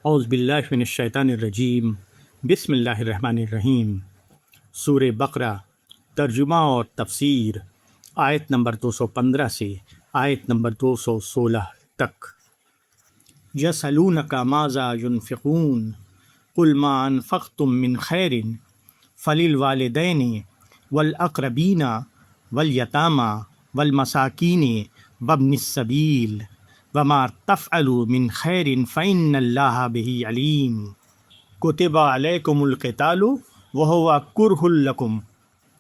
اعوذ باللہ من الشیطان الرجیم، بسم اللہ الرحمن الرحیم۔ سورہ بقرہ ترجمہ اور تفسیر، آیت نمبر 215 سے آیت نمبر 216 تک۔ یسألونک ماذا ینفقون قل ما انفقتم من خیر فللوالدین والاقربین والیتامی والمساکین وابن السبیل وما تفعلوا من خیر فإن اللہ بہ علیم۔ کتب علیکم القتال وہو کرہ لکم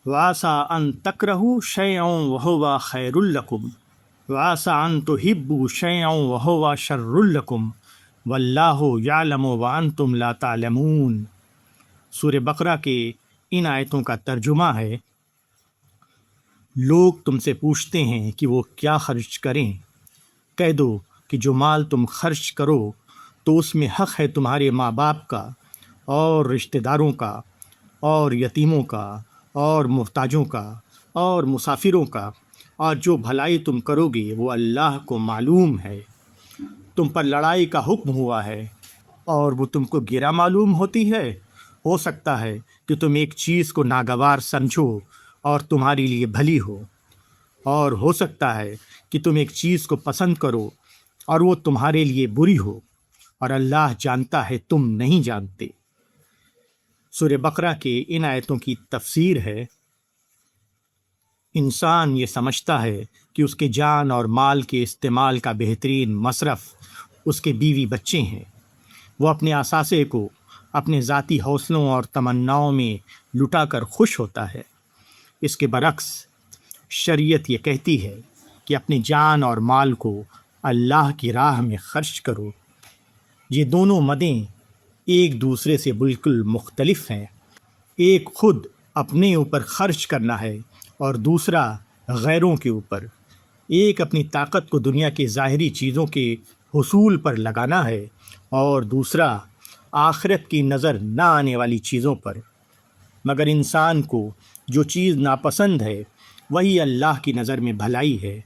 وعسى ان تکرہوا شیئا وہو خیر لکم وعسى ان تحبوا شیئا وہو شر لکم واللہ یعلم وانتم لا تعلمون۔ سورہ بقرہ کے ان آیتوں کا ترجمہ ہے: لوگ تم سے پوچھتے ہیں کہ وہ کیا خرچ کریں، کہہ دو کہ جو مال تم خرچ کرو تو اس میں حق ہے تمہارے ماں باپ کا اور رشتہ داروں کا اور یتیموں کا اور محتاجوں کا اور مسافروں کا، اور جو بھلائی تم کرو گے وہ اللہ کو معلوم ہے۔ تم پر لڑائی کا حکم ہوا ہے اور وہ تم کو گرا معلوم ہوتی ہے۔ ہو سکتا ہے کہ تم ایک چیز کو ناگوار سمجھو اور تمہارے لیے بھلی ہو، اور ہو سکتا ہے کہ تم ایک چیز کو پسند کرو اور وہ تمہارے لیے بری ہو، اور اللہ جانتا ہے تم نہیں جانتے۔ سورہ بقرہ کے ان آیتوں کی تفسیر ہے: انسان یہ سمجھتا ہے کہ اس کے جان اور مال کے استعمال کا بہترین مصرف اس کے بیوی بچے ہیں۔ وہ اپنے اثاثے کو اپنے ذاتی حوصلوں اور تمناؤں میں لٹا کر خوش ہوتا ہے۔ اس کے برعکس شریعت یہ کہتی ہے کہ اپنے جان اور مال کو اللہ کی راہ میں خرچ کرو۔ یہ دونوں مدیں ایک دوسرے سے بالکل مختلف ہیں۔ ایک خود اپنے اوپر خرچ کرنا ہے اور دوسرا غیروں کے اوپر۔ ایک اپنی طاقت کو دنیا کے ظاہری چیزوں کے حصول پر لگانا ہے اور دوسرا آخرت کی نظر نہ آنے والی چیزوں پر۔ مگر انسان کو جو چیز ناپسند ہے وہی اللہ کی نظر میں بھلائی ہے،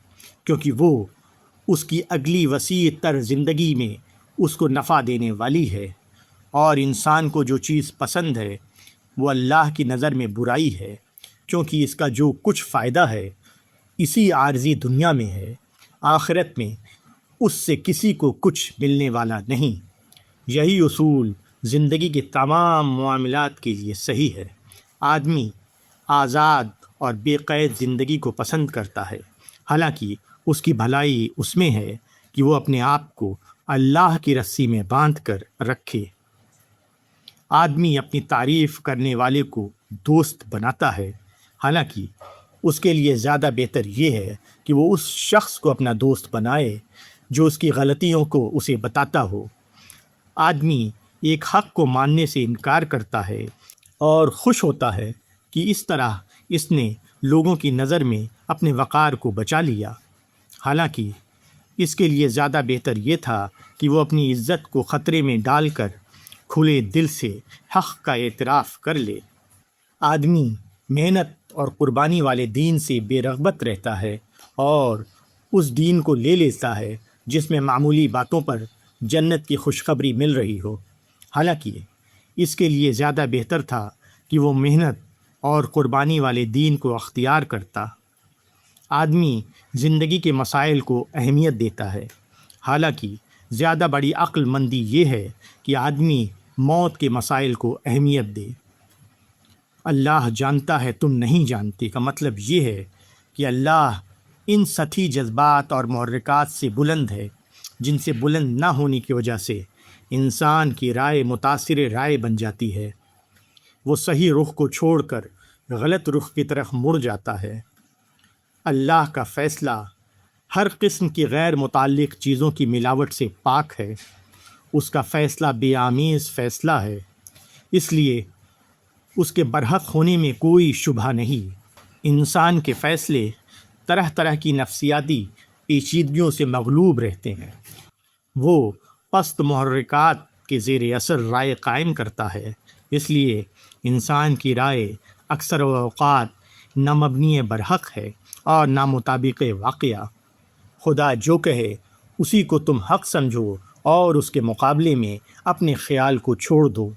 کیونکہ وہ اس کی اگلی وسیع تر زندگی میں اس کو نفع دینے والی ہے، اور انسان کو جو چیز پسند ہے وہ اللہ کی نظر میں برائی ہے، کیونکہ اس کا جو کچھ فائدہ ہے اسی عارضی دنیا میں ہے، آخرت میں اس سے کسی کو کچھ ملنے والا نہیں۔ یہی اصول زندگی کے تمام معاملات کے لیے صحیح ہے۔ آدمی آزاد اور بے قید زندگی کو پسند کرتا ہے، حالانکہ اس کی بھلائی اس میں ہے کہ وہ اپنے آپ کو اللہ کی رسی میں باندھ کر رکھے۔ آدمی اپنی تعریف کرنے والے کو دوست بناتا ہے، حالانکہ اس کے لیے زیادہ بہتر یہ ہے کہ وہ اس شخص کو اپنا دوست بنائے جو اس کی غلطیوں کو اسے بتاتا ہو۔ آدمی ایک حق کو ماننے سے انکار کرتا ہے اور خوش ہوتا ہے کہ اس طرح اس نے لوگوں کی نظر میں اپنے وقار کو بچا لیا، حالانکہ اس کے لیے زیادہ بہتر یہ تھا کہ وہ اپنی عزت کو خطرے میں ڈال کر کھلے دل سے حق کا اعتراف کر لے۔ آدمی محنت اور قربانی والے دین سے بے رغبت رہتا ہے اور اس دین کو لے لیتا ہے جس میں معمولی باتوں پر جنت کی خوشخبری مل رہی ہو، حالانکہ اس کے لیے زیادہ بہتر تھا کہ وہ محنت اور قربانی والے دین کو اختیار کرتا۔ آدمی زندگی کے مسائل کو اہمیت دیتا ہے، حالانکہ زیادہ بڑی عقل مندی یہ ہے کہ آدمی موت کے مسائل کو اہمیت دے۔ اللہ جانتا ہے تم نہیں جانتے کا مطلب یہ ہے کہ اللہ ان سطحی جذبات اور محرکات سے بلند ہے جن سے بلند نہ ہونے کی وجہ سے انسان کی رائے متاثر رائے بن جاتی ہے۔ وہ صحیح رخ کو چھوڑ کر غلط رخ کی طرف مڑ جاتا ہے۔ اللہ کا فیصلہ ہر قسم کی غیر متعلق چیزوں کی ملاوٹ سے پاک ہے۔ اس کا فیصلہ بے آمیز فیصلہ ہے، اس لیے اس کے برحق ہونے میں کوئی شبہ نہیں۔ انسان کے فیصلے طرح طرح کی نفسیاتی پیچیدگیوں سے مغلوب رہتے ہیں۔ وہ پست محرکات کے زیر اثر رائے قائم کرتا ہے، اس لیے انسان کی رائے اکثر اوقات نہ مبنی برحق ہے اور نہ مطابق واقعہ۔ خدا جو کہے اسی کو تم حق سمجھو اور اس کے مقابلے میں اپنے خیال کو چھوڑ دو